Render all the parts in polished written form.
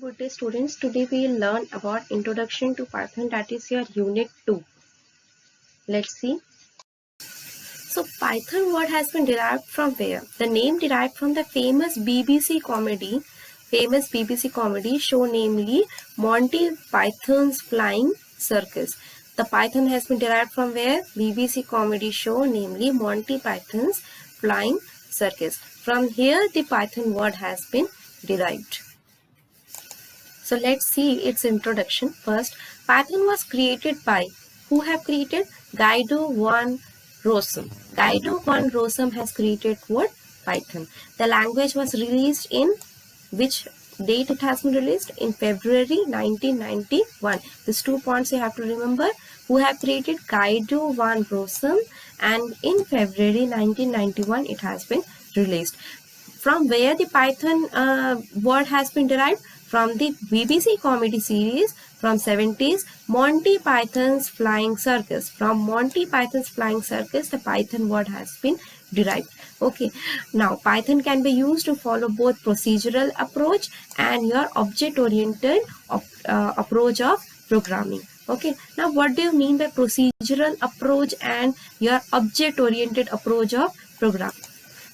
Good day students. Today we will learn about Introduction to Python, that is your unit 2. Let's see. So Python word has been derived from where? The name derived from the famous BBC comedy show, namely Monty Python's Flying Circus. The Python has been derived from where? BBC comedy show, namely Monty Python's Flying Circus. From here the Python word has been derived. So let's see its introduction. First, Python was created by, who have created? Guido van Rossum. Guido van Rossum has created what? Python. The language was released in which date it has been released? In February 1991. These 2 points you have to remember. Who have created? Guido van Rossum, and in February 1991 it has been released. From where the Python word has been derived? From the BBC comedy series from 70s, Monty Python's Flying Circus. From Monty Python's Flying Circus, the Python word has been derived. Okay, now Python can be used to follow both procedural approach and your object-oriented approach of programming. Okay, now what do you mean by procedural approach and your object-oriented approach of programming?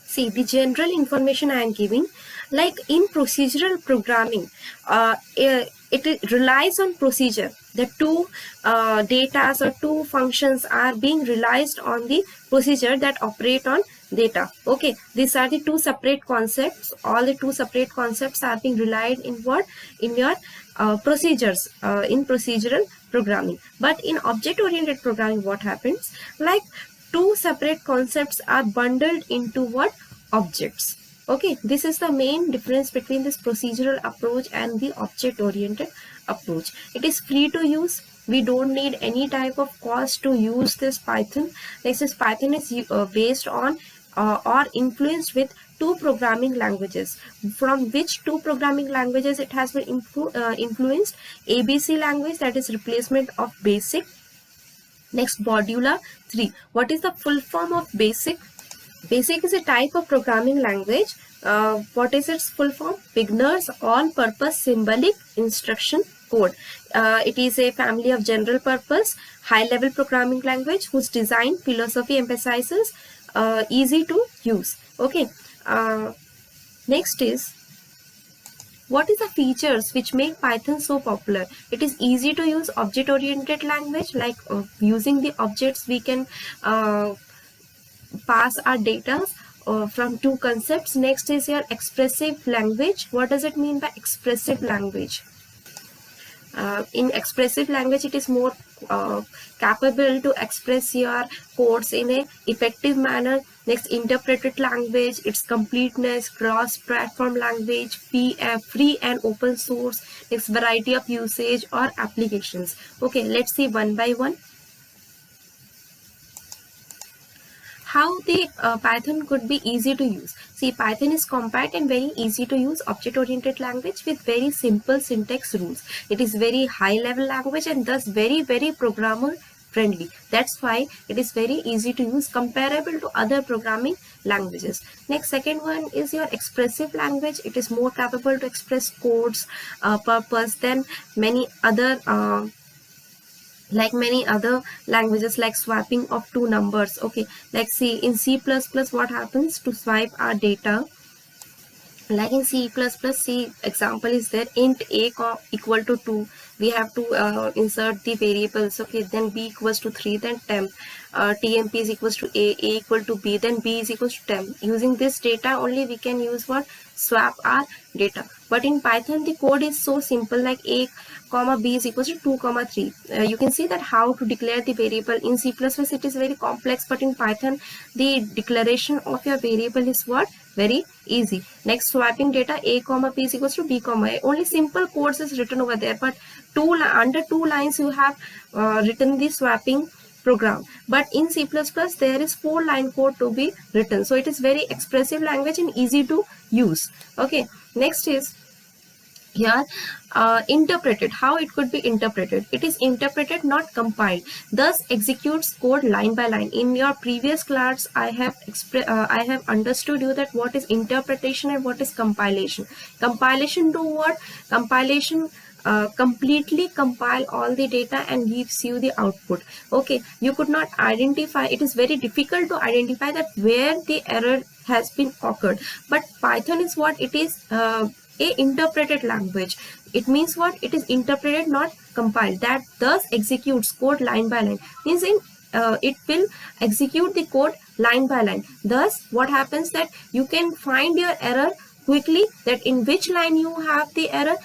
See, the general information I am giving, like in procedural programming, it relies on procedure. The two data or two functions are being realized on the procedure that operate on data. Okay, these are the two separate concepts. All the two separate concepts are being relied in what? In your procedures, in procedural programming. But in object-oriented programming, what happens? Like two separate concepts are bundled into what? Objects. Okay, this is the main difference between this procedural approach and the object-oriented approach. It is free to use. We don't need any type of cost to use this Python. This Python is based on or influenced with two programming languages. From which two programming languages it has been influenced? ABC language, that is replacement of BASIC. Next, Modula 3. What is the full form of BASIC? BASIC is a type of programming language. What is its full form? Beginner's All-Purpose Symbolic Instruction Code. It is a family of general purpose, high-level programming language whose design philosophy emphasizes easy to use. Okay. Next is, what is the features which make Python so popular? It is easy to use object-oriented language, like using the objects we can pass our data from two concepts. Next is your expressive language. What does it mean by expressive language? In expressive language, it is more capable to express your codes in a effective manner. Next, interpreted language, its completeness, cross-platform language, free and open source. Next, variety of usage or applications. Okay, let's see one by one. How the Python could be easy to use. See, Python is compact and very easy to use object-oriented language with very simple syntax rules. It is very high-level language and thus very programmer friendly. That's why it is very easy to use, comparable to other programming languages. Next, second one is your expressive language. It is more capable to express codes, purpose than many other languages, like swapping of two numbers. Okay, like see in C++, what happens to swipe our data? Like in C++, see example is there, int a equal to 2. We have to insert the variables. Okay, then b equals to 3, then temp. TMP is equals to a equal to b, then b is equals to temp. Using this data only we can use what? Swap our data. But in Python the code is so simple, like a comma b is equals to 2 comma 3. You can see that how to declare the variable. In C++ it is very complex, but in Python the declaration of your variable is what? Very easy. Next, swapping data, a comma p is equals to b comma a. Only simple codes is written over there, but under 2 lines you have written the swapping program. But in C++ there is 4-line code to be written. So it is very expressive language and easy to use. Okay, next is here interpreted. How it could be interpreted? It is interpreted, not compiled, thus executes code line by line. In your previous class I have understood you that what is interpretation and what is compilation. Compilation do what? Compilation completely compile all the data and gives you the output. Okay, you could not identify, it is very difficult to identify that where the error has been occurred. But Python is what? It is a interpreted language. It means what? It is interpreted, not compiled. That thus executes code line by line. Means it will execute the code line by line. Thus what happens that you can find your error quickly, that in which line you have the error.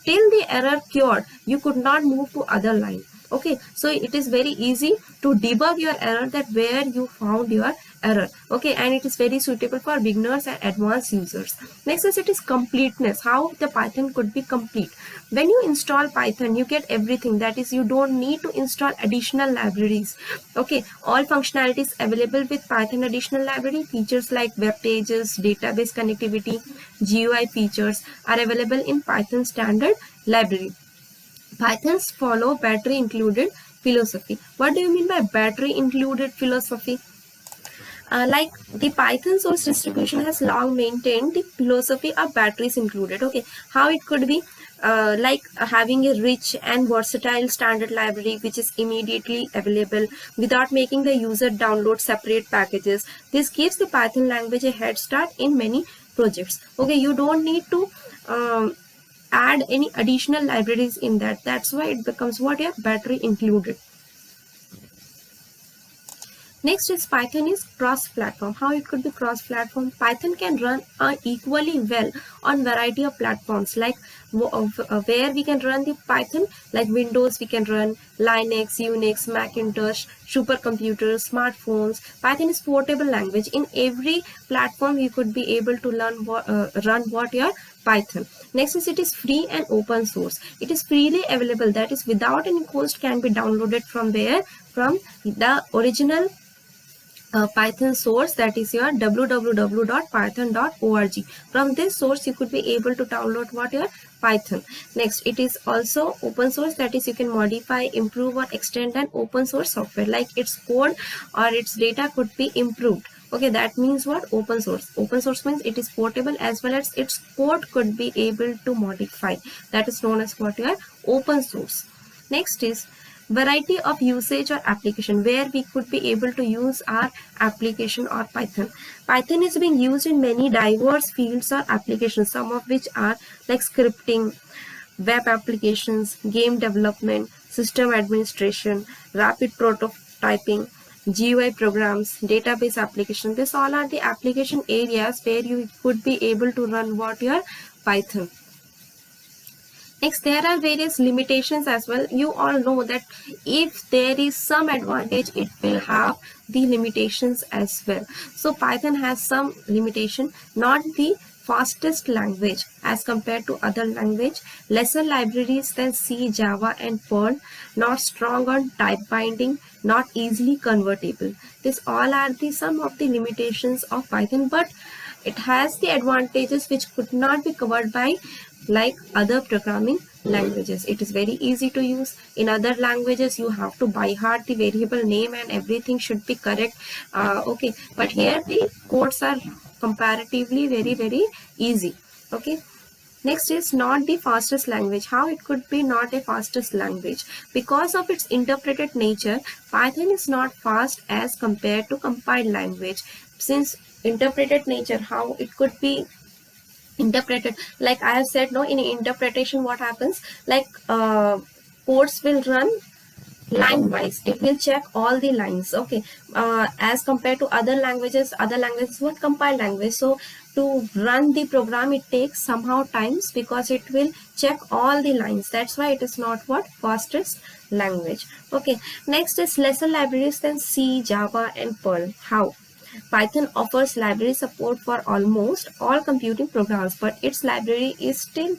Till the error cured, you could not move to other line. Okay, so it is very easy to debug your error, that where you found your error. Okay, and it is very suitable for beginners and advanced users. Next is, it is completeness. How the Python could be complete? When you install Python, you get everything. That is, you don't need to install additional libraries. Okay, all functionalities available with Python additional library. Features like web pages, database connectivity, GUI features are available in Python standard library. Pythons follow battery included philosophy. What do you mean by battery included philosophy? Like the Python source distribution has long maintained the philosophy of batteries included. Okay, how it could be? Like having a rich and versatile standard library which is immediately available without making the user download separate packages. This gives the Python language a head start in many projects. Okay, you don't need to add any additional libraries in that. That's why it becomes what? Your battery included. Next is, Python is cross-platform. How it could be cross-platform? Python can run equally well on variety of platforms, like where we can run the Python, like Windows we can run, Linux, Unix, Macintosh, supercomputers, smartphones. Python is portable language. In every platform you could be able to run what your Python. Next is, it is free and open source. It is freely available, that is without any cost, can be downloaded from where? From the original Python source, that is your www.python.org. From this source you could be able to download what? Your Python. Next, it is also open source, that is you can modify, improve or extend an open source software, like its code or its data could be improved. Okay, that means what? Open source. Open source means it is portable as well as its code could be able to modify. That is known as what? Your open source. Next is variety of usage or application, where we could be able to use our application or Python. Python is being used in many diverse fields or applications, some of which are like scripting, web applications, game development, system administration, rapid prototyping, GUI programs, database application. These all are the application areas where you could be able to run what? Your Python. Next, there are various limitations as well. You all know that if there is some advantage, it will have the limitations as well. So Python has some limitation, not the fastest language as compared to other language, lesser libraries than C, Java and Perl, not strong on type binding, not easily convertible. These all are the some of the limitations of Python, but it has the advantages which could not be covered by like other programming languages. It is very easy to use. In other languages you have to by heart the variable name and everything should be correct. Okay, but here the codes are comparatively very easy. Okay, next is not the fastest language. How it could be not a fastest language? Because of its interpreted nature, Python is not fast as compared to compiled language. Since interpreted nature, how it could be interpreted? Like I have said, no, in interpretation what happens, like codes will run line wise, it will check all the lines. Okay, as compared to other languages what? Compiled language. So to run the program it takes somehow times because it will check all the lines. That's why it is not what? Fastest language. Okay, next is lesser libraries than C, Java and Perl. How? Python offers library support for almost all computing programs, but its library is still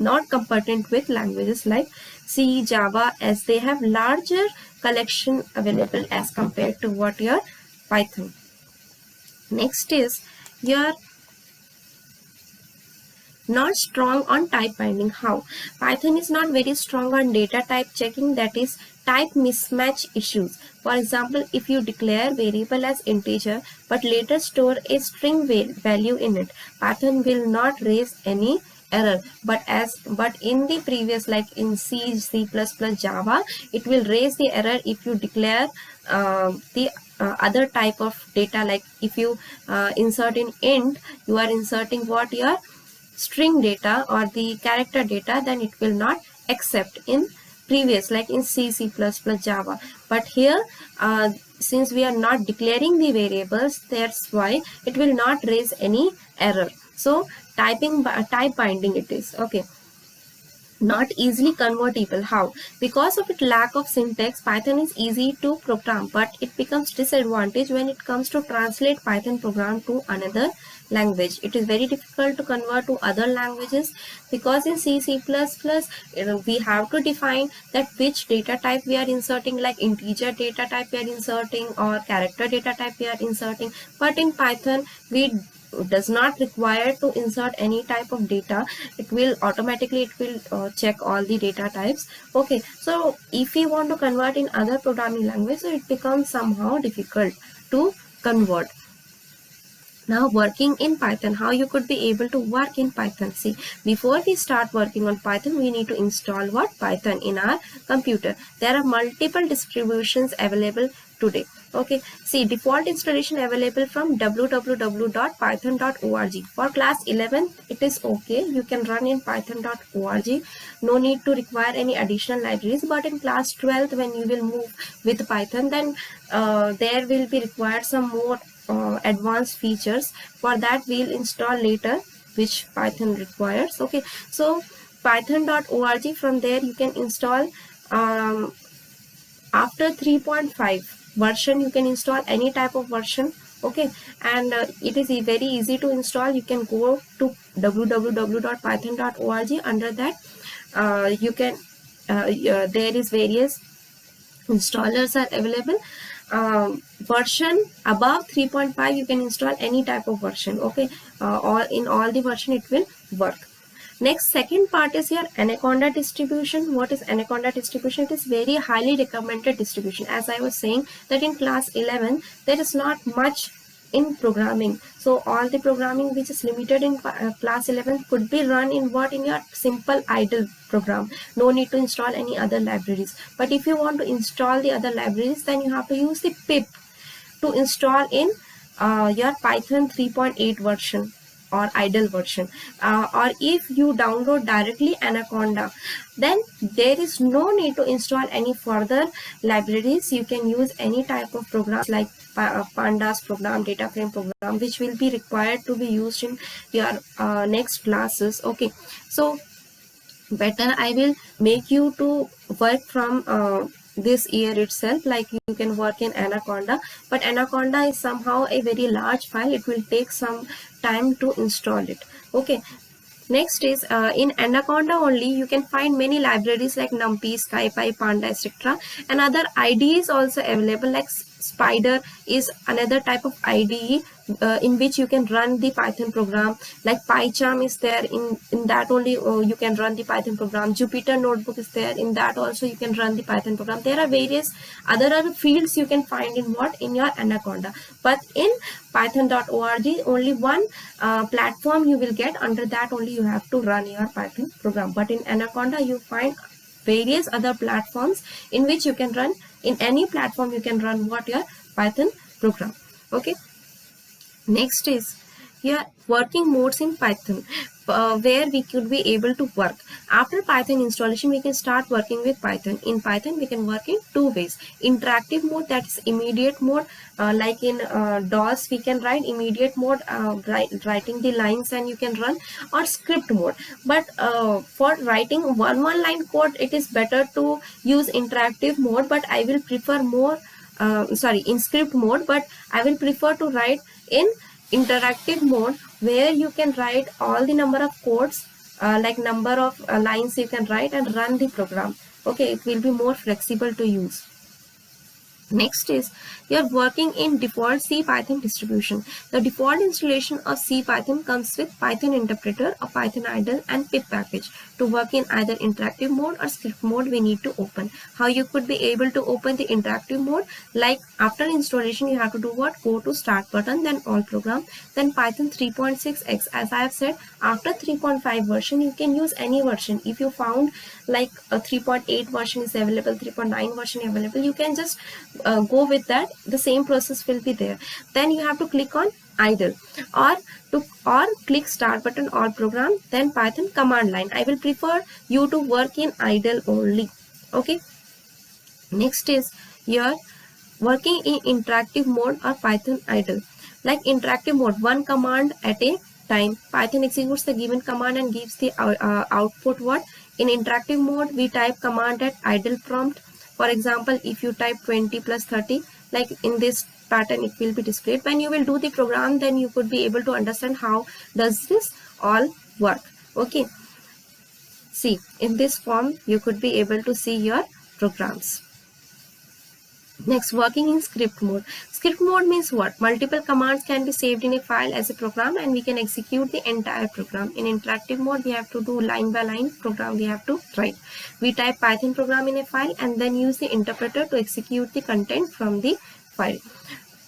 not competent with languages like C, Java, as they have larger collection available as compared to what? Your Python. Next is your Not strong on type binding. How? Python is not very strong on data type checking, that is type mismatch issues. For example, if you declare variable as integer but later store a string value in it, Python will not raise any error. But in the previous, like in C, C++, Java, it will raise the error if you declare the other type of data. Like if you insert in int, you are inserting what? Your string data or the character data, then it will not accept in previous, like in C, C++, Java. But here, since we are not declaring the variables, that's why it will not raise any error. So type binding it is. Okay. Not easily convertible. How? Because of its lack of syntax, Python is easy to program, but it becomes disadvantage when it comes to translate Python program to another language. It is very difficult to convert to other languages, because in C, C++, we have to define that which data type we are inserting, like integer data type we are inserting or character data type we are inserting. But in Python, we does not require to insert any type of data. It will automatically check all the data types. Okay, so if we want to convert in other programming language, so it becomes somehow difficult to convert. Now, working in Python, how you could be able to work in Python. See, before we start working on Python, we need to install what? Python in our computer. There are multiple distributions available today. Okay, see, default installation available from www.python.org. For class 11, it is okay. You can run in python.org. No need to require any additional libraries. But in class 12, when you will move with Python, then there will be required some more advanced features. For that, we'll install later, which Python requires. Okay, so python.org, from there you can install after 3.5 version, you can install any type of version. Okay, and it is very easy to install. You can go to www.python.org. Under that, you can there is various installers are available. Version above 3.5, you can install any type of version. Okay, or in all the version it will work. Next, second part is your Anaconda distribution. What is Anaconda distribution? It is very highly recommended distribution. As I was saying that in class 11, there is not much in programming. So all the programming which is limited in class 11 could be run in what? In your simple idle program. No need to install any other libraries. But if you want to install the other libraries, then you have to use the pip to install in your Python 3.8 version or idle version. Or if you download directly Anaconda, then there is no need to install any further libraries. You can use any type of programs like pandas program, data frame program, which will be required to be used in your next classes. Okay, so better I will make you to work from this year itself. Like you can work in Anaconda, but Anaconda is somehow a very large file. It will take some time to install it. Okay, next is in Anaconda only you can find many libraries like NumPy, SciPy, Panda, etc. and other IDEs also available, like Spider is another type of IDE in which you can run the Python program. Like PyCharm is there, in that only you can run the Python program. Jupyter Notebook is there, in that also you can run the Python program. There are various other fields you can find in what? In your Anaconda. But in python.org, only one platform you will get. Under that only you have to run your Python program. But in Anaconda you find various other platforms in which you can run. In any platform you can run what? Your Python program. Okay, next is here working modes in Python, where we could be able to work. After Python installation, we can start working with Python. In Python, we can work in two ways. Interactive mode, that is immediate mode. Like in DOS, we can write immediate mode, writing the lines and you can run, or script mode. But for writing one line code, it is better to use interactive mode, but I will prefer more in script mode, but I will prefer to write in interactive mode, where you can write all the number of codes, like number of lines you can write and run the program. Okay, it will be more flexible to use. Next is you're working in default C Python distribution. The default installation of C Python comes with Python interpreter, a Python idle and pip package. To work in either interactive mode or script mode, we need to open. How you could be able to open the interactive mode? Like after installation, you have to do what? Go to start button, then all program, then Python 3.6x. As I have said, after 3.5 version, you can use any version. If you found like a 3.8 version is available, 3.9 version available, you can just go with that. The same process will be there. Then you have to click on idle or click start button all program, then Python command line. I will prefer you to work in idle only. Okay, next is your working in interactive mode or Python idle. Like interactive mode, one command at a time. Python executes the given command and gives the output what? In interactive mode, we type command at idle prompt. For example, if you type 20 plus 30, like in this pattern, it will be displayed. When you will do the program, then you could be able to understand how does this all work. Okay. See, in this form, you could be able to see your programs. Next, working in script mode. Script mode means what? Multiple commands can be saved in a file as a program and we can execute the entire program. In interactive mode, we have to do line by line program we have to write. We type Python program in a file and then use the interpreter to execute the content from the file.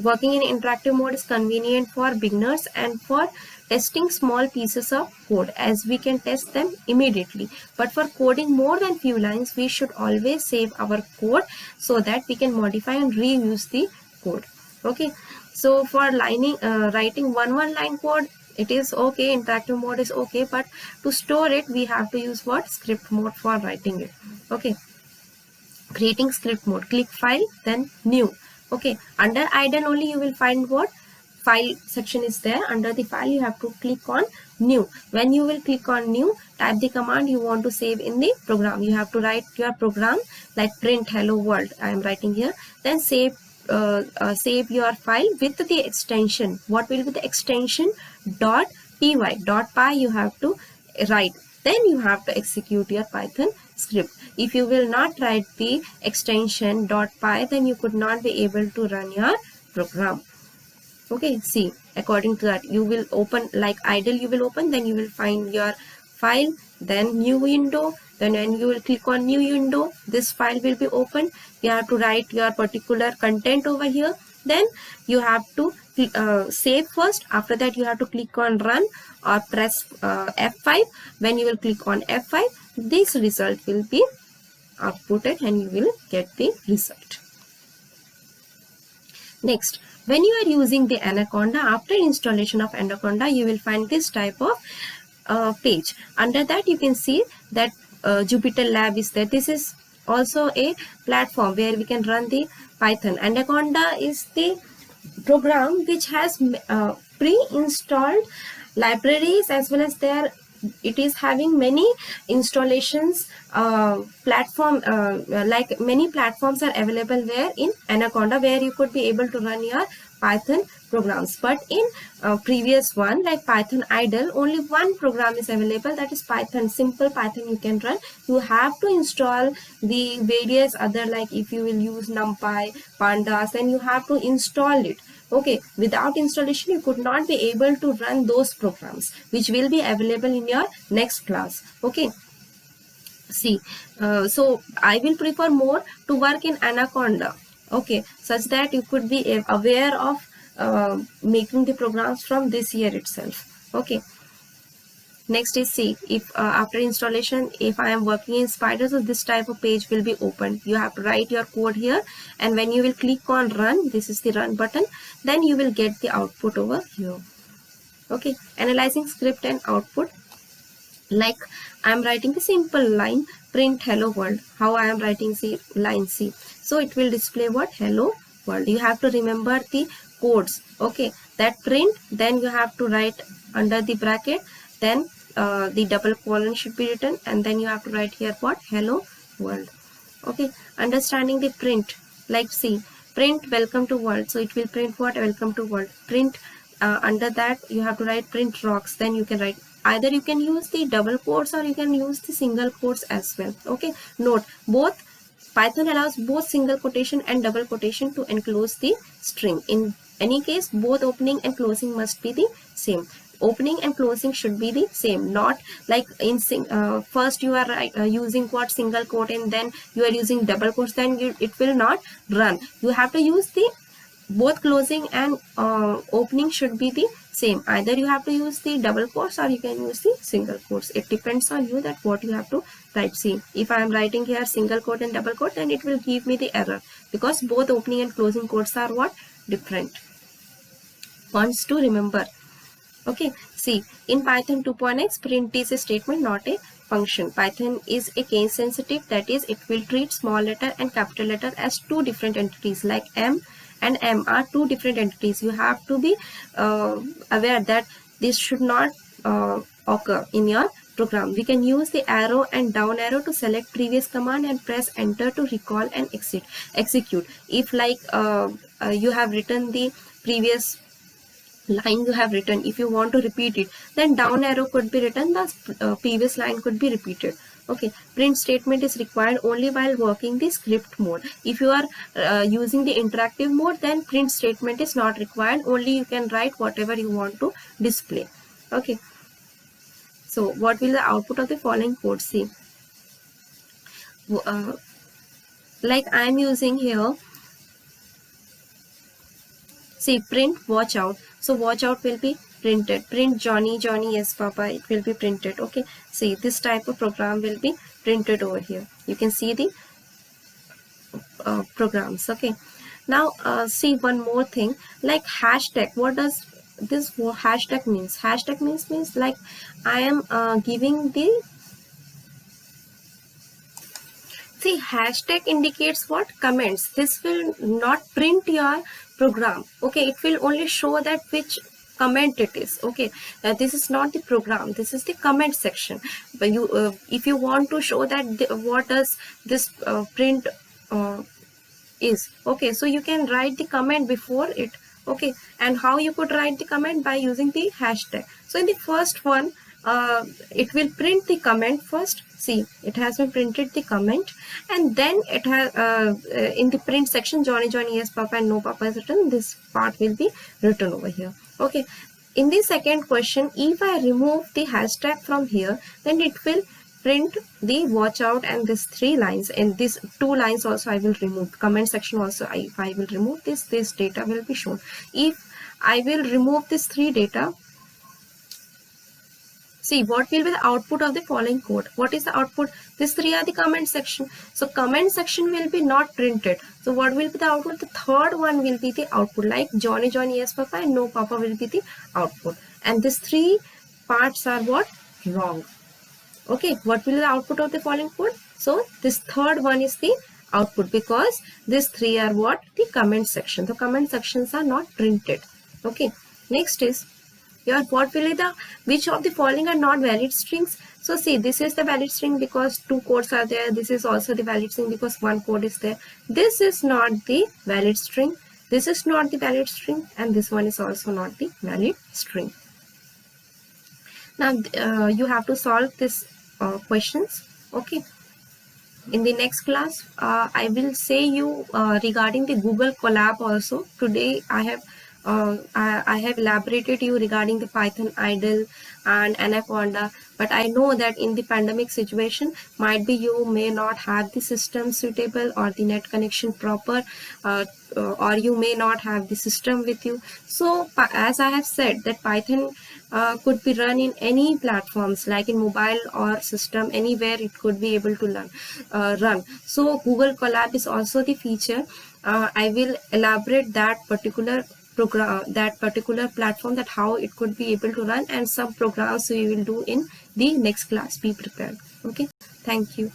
Working in interactive mode is convenient for beginners and for testing small pieces of code, as we can test them immediately. But for coding more than few lines, we should always save our code so that we can modify and reuse the code. Okay, so for writing one line code, it is okay, interactive mode is okay, but to store it we have to use what? Script mode for writing it. Okay, creating script mode, click file, then new. Okay, under idle only you will find what? File section is there. Under the file you have to click on new. When you will click on new, type the command you want to save in the program. You have to write your program like print hello world. I am writing here. Then save your file with the extension. What will be the extension? .py. .py you have to write. Then you have to execute your Python script. If you will not write the extension .py, then you could not be able to run your program. Okay, see, according to that, you will open like idle, you will open, then you will find your file, then new window. Then when you will click on new window, this file will be open. You have to write your particular content over here. Then you have to save first. After that, you have to click on run or press F5. When you will click on F5, this result will be outputted and you will get the result. Next, when you are using the Anaconda, after installation of Anaconda, you will find this type of page. Under that, you can see that Jupyter Lab is there. This is also a platform where we can run the Python. Anaconda is the program which has pre-installed libraries, as well as it is having many installations. Platform like many platforms are available where in Anaconda, where you could be able to run your Python programs. But in previous one, like Python idle, only one program is available, that is Python, simple Python you can run. You have to install the various other, like if you will use NumPy, Pandas, then you have to install it. Okay, without installation you could not be able to run those programs, which will be available in your next class. Okay, see, so I will prefer more to work in Anaconda. Okay, such that you could be aware of making the programs from this year itself. Okay, next is see, if after installation, if I am working in Spyder, so this type of page will be open. You have to write your code here, and when you will click on run, this is the run button, then you will get the output over here. Okay, analyzing script and output. Like I am writing the simple line print hello world. How I am writing line C, so it will display what? Hello world. You have to remember the codes. Okay, that print, then you have to write under the bracket, then the double colon should be written, and then you have to write here what? Hello world. Okay, understanding the print, like see, print welcome to world, so it will print what? Welcome to world. Print under that you have to write print rocks, then you can write, either you can use the double quotes or you can use the single quotes as well. Okay, note, both Python allows both single quotation and double quotation to enclose the string. In any case, both opening and closing must be the same. Opening and closing should be the same, not like in first you are using quote single quote and then you are using double quotes, then it will not run. You have to use the both closing and opening should be the same. Either you have to use the double quotes or you can use the single quotes. It depends on you that what you have to type. See, if I am writing here single quote and double quote, then it will give me the error because both opening and closing quotes are what? Different. Wants to remember. Okay, see, in Python 2.x, print is a statement, not a function. Python is a case sensitive, that is, it will treat small letter and capital letter as two different entities, like M and M are two different entities. You have to be aware that this should not occur in your program. We can use the arrow and down arrow to select previous command and press enter to recall and execute. If like you have written the previous line you have written, if you want to repeat it, then down arrow could be written, the previous line could be repeated. Okay, print statement is required only while working the script mode. If you are using the interactive mode, then print statement is not required, only you can write whatever you want to display. Okay, so what will the output of the following code? See, like I am using here, see, print watch out. So watch out will be printed. Print Johnny, Johnny, yes Papa, it will be printed. Okay, see, this type of program will be printed over here. You can see the programs. Okay, now see one more thing, like hashtag. What does this hashtag means? Hashtag means like I am giving the, see, hashtag indicates what? Comments. This will not print your program. Okay, it will only show that which comment it is. Okay, this is not the program, this is the comment section. But you if you want to show that what does this print is, okay, so you can write the comment before it. Okay, and how you could write the comment? By using the hashtag. So in the first one, it will print the comment first. See, it has been printed the comment, and then it has in the print section, Johnny, Johnny, yes Papa, and no Papa is written. This part will be written over here. Okay, in the second question, if I remove the hashtag from here, then it will print the watch out and these three lines, and these two lines also I will remove. Comment section also, if I will remove this data will be shown. If I will remove this three data, see what will be the output of the following code. What is the output? These three are the comment section. So comment section will be not printed. So what will be the output? The third one will be the output, like Johnny, Johnny, yes Papa, and no Papa will be the output. And these three parts are what? Wrong. Okay, what will be the output of the following code? So this third one is the output, because these three are what? The comment section. The comment sections are not printed. Okay, next is your what will be the, which of the following are not valid strings? So see, this is the valid string because two codes are there. This is also the valid string because one code is there. This is not the valid string. This is not the valid string, and this one is also not the valid string. Now you have to solve this questions. Okay, in the next class I will say you regarding the Google Colab also. Today I have elaborated you regarding the Python idle and Anaconda, but I know that in the pandemic situation might be you may not have the system suitable or the net connection proper, or you may not have the system with you. So as I have said that Python could be run in any platforms, like in mobile or system, anywhere it could be able to run. So Google Colab is also the feature. I will elaborate that particular program, that particular platform, that how it could be able to run, and some programs we will do in the next class. Be prepared. Okay, thank you.